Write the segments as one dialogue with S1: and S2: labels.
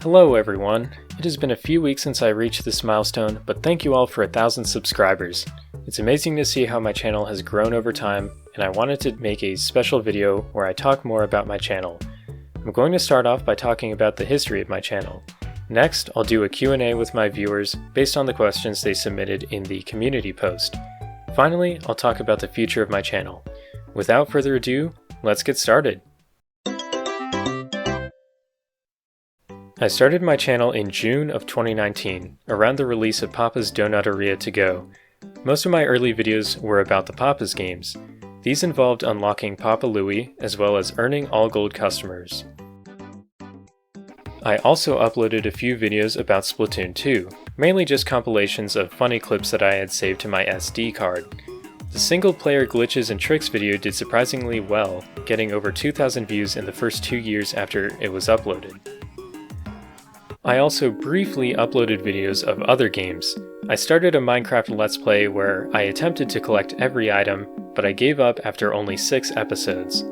S1: Hello everyone, it has been a few weeks since I reached this milestone, but thank you all for 1,000 subscribers. It's amazing to see how my channel has grown over time, and I wanted to make a special video where I talk more about my channel. I'm going to start off by talking about the history of my channel. Next, I'll do a Q&A with my viewers based on the questions they submitted in the community post. Finally, I'll talk about the future of my channel. Without further ado, let's get started. I started my channel in June of 2019, around the release of Papa's Donuteria to go. Most of my early videos were about the Papa's games. These involved unlocking Papa Louie, as well as earning all gold customers. I also uploaded a few videos about Splatoon 2, mainly just compilations of funny clips that I had saved to my SD card. The single player glitches and tricks video did surprisingly well, getting over 2,000 views in the first 2 years after it was uploaded. I also briefly uploaded videos of other games. I started a Minecraft Let's Play where I attempted to collect every item, but I gave up after only 6 episodes.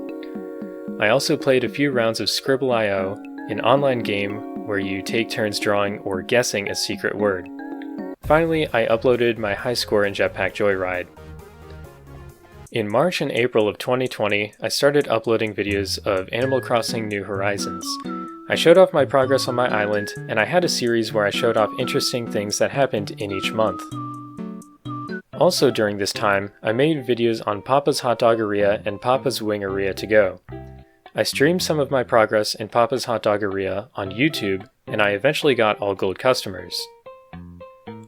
S1: I also played a few rounds of Scribble.io, an online game where you take turns drawing or guessing a secret word. Finally, I uploaded my high score in Jetpack Joyride. In March and April of 2020, I started uploading videos of Animal Crossing New Horizons. I showed off my progress on my island, and I had a series where I showed off interesting things that happened in each month. Also during this time, I made videos on Papa's Hot Doggeria and Papa's Wingeria to go. I streamed some of my progress in Papa's Hot Doggeria on YouTube, and I eventually got all gold customers.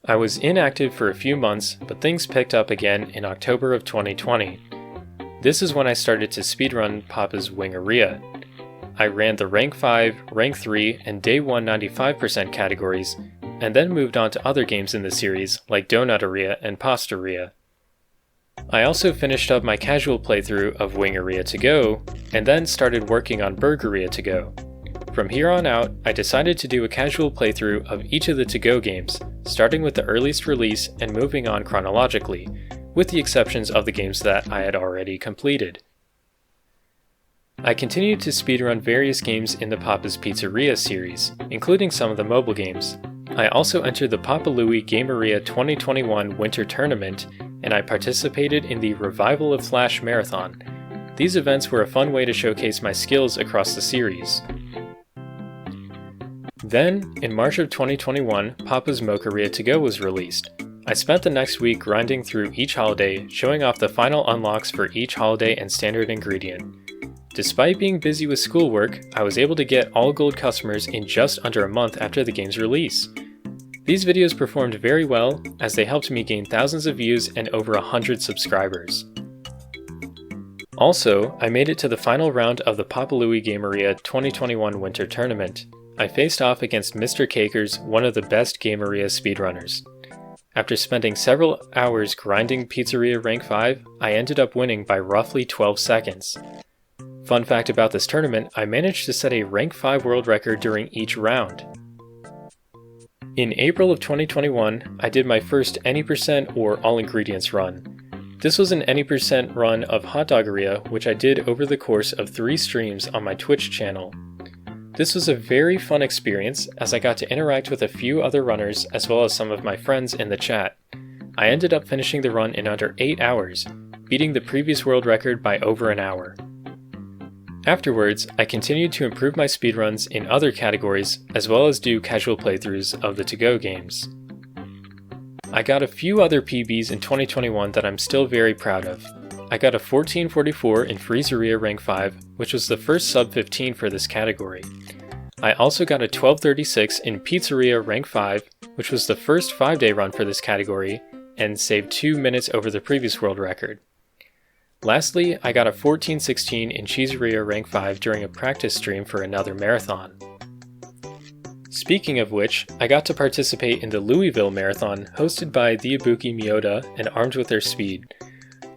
S1: I was inactive for a few months, but things picked up again in October of 2020. This is when I started to speedrun Papa's Wingeria. I ran the Rank 5, Rank 3, and Day 1 95% categories, and then moved on to other games in the series like Donuteria and Pastaria. I also finished up my casual playthrough of Wingeria to go, and then started working on Burgeria to go. From here on out, I decided to do a casual playthrough of each of the to-go games, starting with the earliest release and moving on chronologically, with the exceptions of the games that I had already completed. I continued to speedrun various games in the Papa's Pizzeria series, including some of the mobile games. I also entered the Papa Louie Gameria 2021 Winter Tournament, and I participated in the Revival of Flash Marathon. These events were a fun way to showcase my skills across the series. Then, in March of 2021, Papa's Mocharia to go was released. I spent the next week grinding through each holiday, showing off the final unlocks for each holiday and standard ingredient. Despite being busy with schoolwork, I was able to get all gold customers in just under a month after the game's release. These videos performed very well, as they helped me gain thousands of views and over 100 subscribers. Also, I made it to the final round of the Papa Louie Gameria 2021 Winter Tournament. I faced off against Mr. Cakers, one of the best Gameria speedrunners. After spending several hours grinding Pizzeria Rank 5, I ended up winning by roughly 12 seconds. Fun fact about this tournament, I managed to set a Rank 5 world record during each round. In April of 2021, I did my first any percent or all ingredients run. This was an any percent run of Hot Doggeria, which I did over the course of 3 streams on my Twitch channel. This was a very fun experience, as I got to interact with a few other runners as well as some of my friends in the chat. I ended up finishing the run in under 8 hours, beating the previous world record by over an hour. Afterwards, I continued to improve my speedruns in other categories, as well as do casual playthroughs of the to-go games. I got a few other PBs in 2021 that I'm still very proud of. I got a 1444 in Freezeria Rank 5, which was the first sub 15 for this category. I also got a 1236 in Pizzeria Rank 5, which was the first 5-day run for this category, and saved 2 minutes over the previous world record. Lastly, I got a 1416 in Cheeseria Rank 5 during a practice stream for another marathon. Speaking of which, I got to participate in the Louisville Marathon hosted by TheIbukiMioda and Armed with Their Speed.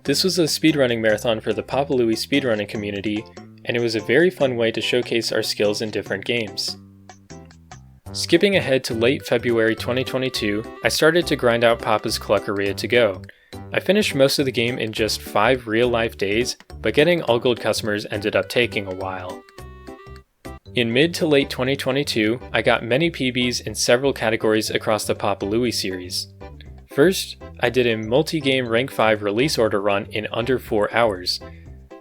S1: This was a speedrunning marathon for the Papa Louie speedrunning community, and it was a very fun way to showcase our skills in different games. Skipping ahead to late February 2022, I started to grind out Papa's Cluckeria to go. I finished most of the game in just 5 real-life days, but getting all gold customers ended up taking a while. In mid to late 2022, I got many PBs in several categories across the Papa Louie series. First, I did a multi-game rank 5 release order run in under 4 hours.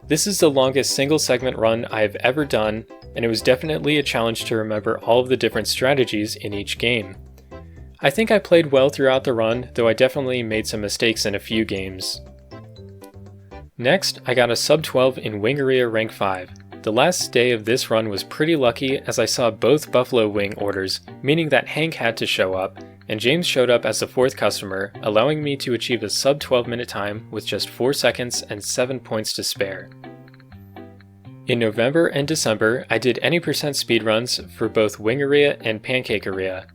S1: This is the longest single segment run I have ever done, and it was definitely a challenge to remember all of the different strategies in each game. I think I played well throughout the run, though I definitely made some mistakes in a few games. Next, I got a sub 12 in Wingeria rank 5. The last day of this run was pretty lucky as I saw both Buffalo Wing orders, meaning that Hank had to show up, and James showed up as the 4th customer, allowing me to achieve a sub 12 minute time with just 4 seconds and 7 points to spare. In November and December, I did any % speedruns for both Wingeria and Pancakeria.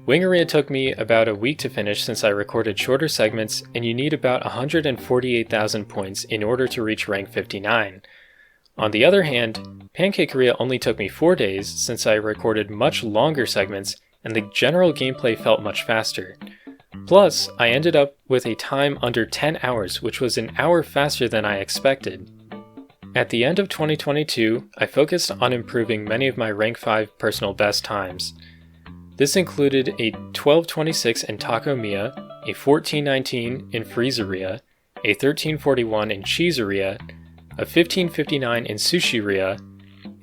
S1: Wingeria took me about a week to finish since I recorded shorter segments, and you need about 148,000 points in order to reach rank 59. On the other hand, Pancakeria only took me 4 days since I recorded much longer segments and the general gameplay felt much faster. Plus, I ended up with a time under 10 hours, which was an hour faster than I expected. At the end of 2022, I focused on improving many of my rank 5 personal best times. This included a 12:26 in Taco Mia, a 14:19 in Freezeria, a 13:41 in Cheeseria, a 15:59 in Sushiria,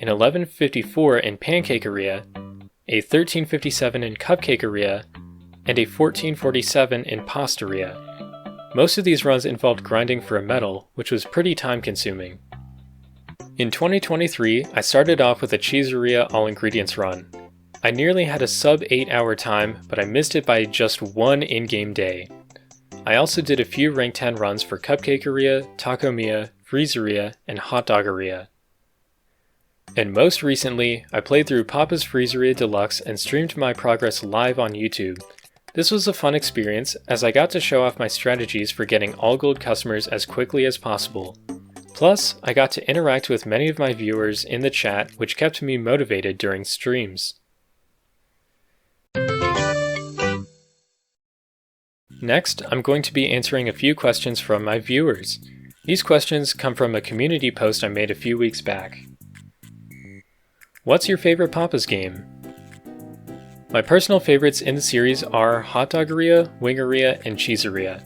S1: an 11:54 in Pancakeria, a 13:57 in Cupcakeria, and a 14:47 in Pastaria. Most of these runs involved grinding for a medal, which was pretty time consuming. In 2023, I started off with a Cheeseria all ingredients run. I nearly had a sub 8 hour time, but I missed it by just one in-game day. I also did a few rank 10 runs for Cupcakeria, Taco Mia, Freezeria, and Hot Doggeria. And most recently, I played through Papa's Freezeria Deluxe and streamed my progress live on YouTube. This was a fun experience as I got to show off my strategies for getting all gold customers as quickly as possible. Plus, I got to interact with many of my viewers in the chat, which kept me motivated during streams. Next, I'm going to be answering a few questions from my viewers. These questions come from a community post I made a few weeks back. What's your favorite Papa's game? My personal favorites in the series are Hot Doggeria, Wingeria, and Cheeseria.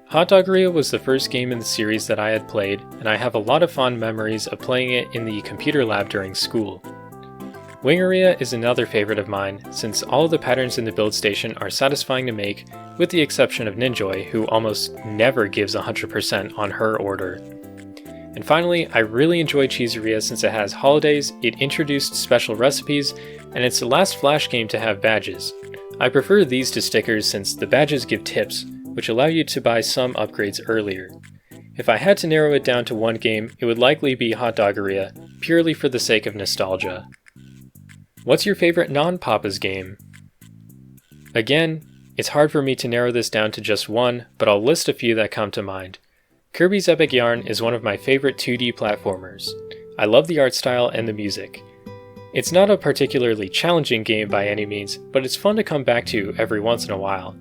S1: Hot Doggeria was the first game in the series that I had played, and I have a lot of fond memories of playing it in the computer lab during school. Wingeria is another favorite of mine, since all of the patterns in the build station are satisfying to make, with the exception of Ninjoy, who almost never gives 100% on her order. And finally, I really enjoy Cheeseria since it has holidays, it introduced special recipes, and it's the last Flash game to have badges. I prefer these to stickers since the badges give tips, which allow you to buy some upgrades earlier. If I had to narrow it down to one game, it would likely be Hot Doggeria, purely for the sake of nostalgia. What's your favorite non-Papa's game? Again, it's hard for me to narrow this down to just one, but I'll list a few that come to mind. Kirby's Epic Yarn is one of my favorite 2D platformers. I love the art style and the music. It's not a particularly challenging game by any means, but it's fun to come back to every once in a while.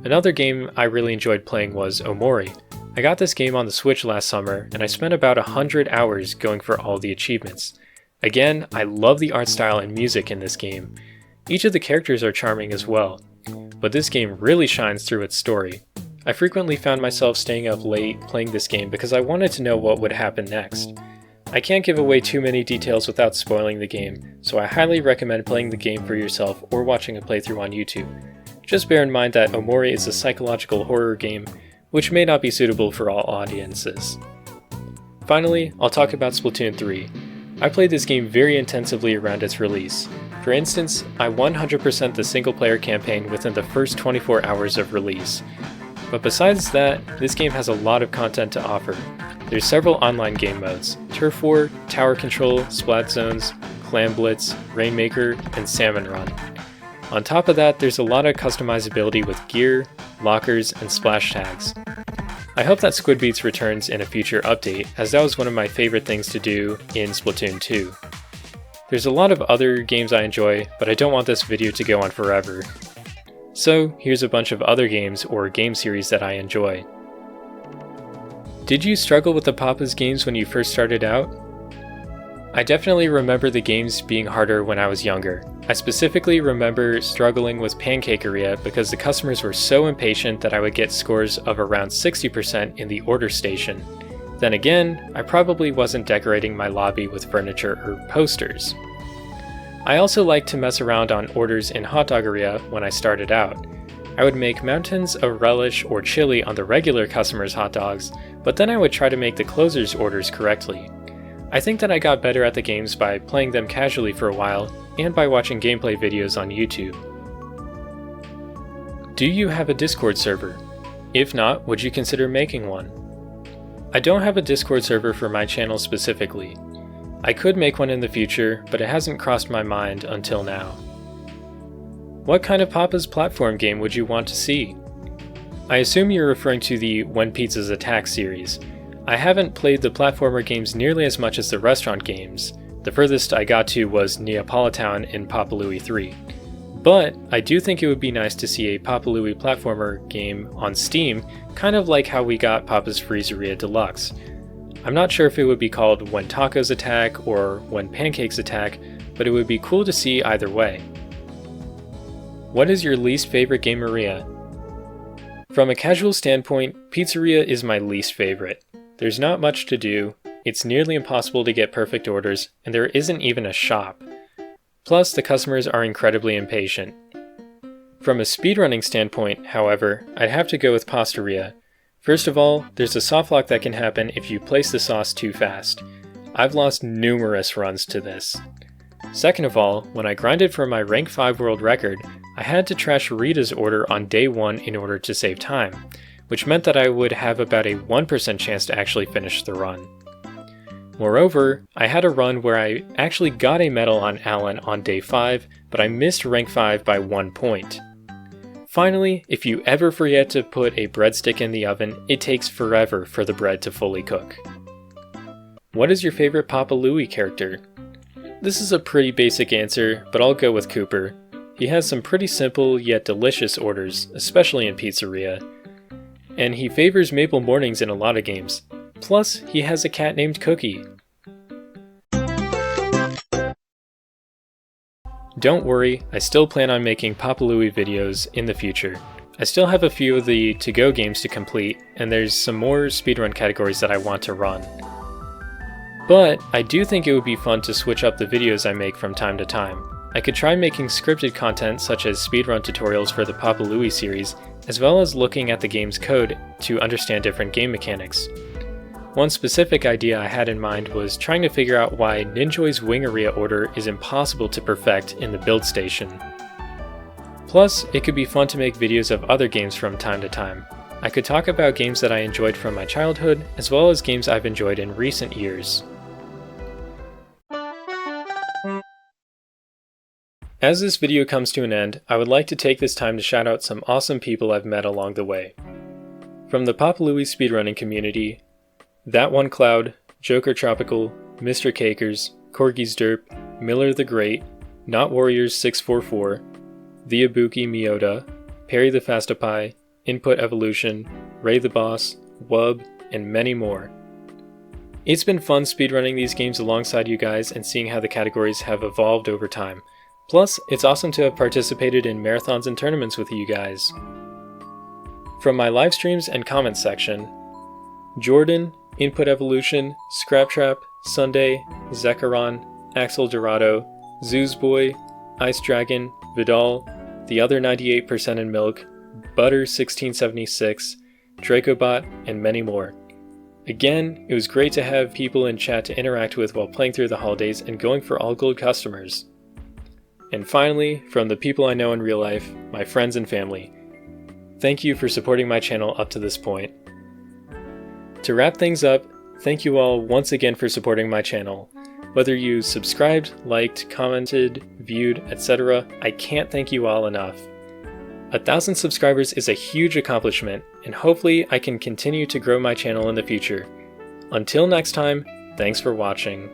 S1: Another game I really enjoyed playing was OMORI. I got this game on the Switch last summer, and I spent about 100 hours going for all the achievements. Again, I love the art style and music in this game. Each of the characters are charming as well, but this game really shines through its story. I frequently found myself staying up late playing this game because I wanted to know what would happen next. I can't give away too many details without spoiling the game, so I highly recommend playing the game for yourself or watching a playthrough on YouTube. Just bear in mind that OMORI is a psychological horror game, which may not be suitable for all audiences. Finally, I'll talk about Splatoon 3. I played this game very intensively around its release. For instance, I 100% the single-player campaign within the first 24 hours of release. But besides that, this game has a lot of content to offer. There's several online game modes: Turf War, Tower Control, Splat Zones, Clam Blitz, Rainmaker, and Salmon Run. On top of that, there's a lot of customizability with gear, lockers, and splash tags. I hope that Squid Beats returns in a future update, as that was one of my favorite things to do in Splatoon 2. There's a lot of other games I enjoy, but I don't want this video to go on forever. So here's a bunch of other games or game series that I enjoy. Did you struggle with the Papa's games when you first started out? I definitely remember the games being harder when I was younger. I specifically remember struggling with Pancakeria because the customers were so impatient that I would get scores of around 60% in the order station. Then again, I probably wasn't decorating my lobby with furniture or posters. I also liked to mess around on orders in Hot Doggeria when I started out. I would make mountains of relish or chili on the regular customers' hot dogs, but then I would try to make the closers' orders correctly. I think that I got better at the games by playing them casually for a while and by watching gameplay videos on YouTube. Do you have a Discord server? If not, would you consider making one? I don't have a Discord server for my channel specifically. I could make one in the future, but it hasn't crossed my mind until now. What kind of Papa's platform game would you want to see? I assume you're referring to the When Pizzas Attack series. I haven't played the platformer games nearly as much as the restaurant games. The furthest I got to was Neapolitan in Papa Louie 3. But I do think it would be nice to see a Papa Louie platformer game on Steam, kind of like how we got Papa's Freezeria Deluxe. I'm not sure if it would be called When Tacos Attack or When Pancakes Attack, but it would be cool to see either way. What is your least favorite gameria? From a casual standpoint, pizzeria is my least favorite. There's not much to do, it's nearly impossible to get perfect orders, and there isn't even a shop. Plus, the customers are incredibly impatient. From a speedrunning standpoint, however, I'd have to go with Pastaria. First of all, there's a softlock that can happen if you place the sauce too fast. I've lost numerous runs to this. Second of all, when I grinded for my rank 5 world record, I had to trash Rita's order on day 1 in order to save time, which meant that I would have about a 1% chance to actually finish the run. Moreover, I had a run where I actually got a medal on Alan on day 5, but I missed rank 5 by 1 point. Finally, if you ever forget to put a breadstick in the oven, it takes forever for the bread to fully cook. What is your favorite Papa Louie character? This is a pretty basic answer, but I'll go with Cooper. He has some pretty simple yet delicious orders, especially in pizzeria. And he favors maple mornings in a lot of games. Plus, he has a cat named Cookie. Don't worry, I still plan on making Papa Louie videos in the future. I still have a few of the to-go games to complete, and there's some more speedrun categories that I want to run. But I do think it would be fun to switch up the videos I make from time to time. I could try making scripted content such as speedrun tutorials for the Papa Louie series, as well as looking at the game's code to understand different game mechanics. One specific idea I had in mind was trying to figure out why Ninjoy's Wingeria order is impossible to perfect in the build station. Plus, it could be fun to make videos of other games from time to time. I could talk about games that I enjoyed from my childhood, as well as games I've enjoyed in recent years. As this video comes to an end, I would like to take this time to shout out some awesome people I've met along the way. From the Papa Louie speedrunning community, That One Cloud, JokerTropical, Mr. Cakers, CorgisDerp, MillerTheGreat, Not Warriors 644, TheIbukiMioda, PerriTheFastypi, InputEvelution, RayThe Boss, Wub, and many more. It's been fun speedrunning these games alongside you guys and seeing how the categories have evolved over time. Plus, it's awesome to have participated in marathons and tournaments with you guys. From my live streams and comments section, Jordan, InputEvelution, ScrapTrap, Sundae, Zekaron, Axel Dorado, Zooz Boy, Ice Dragon, Viddal, The Other 98% in Milk, Butter 1676, Dracobot, and many more. Again, it was great to have people in chat to interact with while playing through the holidays and going for all gold customers. And finally, from the people I know in real life, my friends and family, thank you for supporting my channel up to this point. To wrap things up, thank you all once again for supporting my channel. Whether you subscribed, liked, commented, viewed, etc., I can't thank you all enough. 1,000 subscribers is a huge accomplishment, and hopefully I can continue to grow my channel in the future. Until next time, thanks for watching.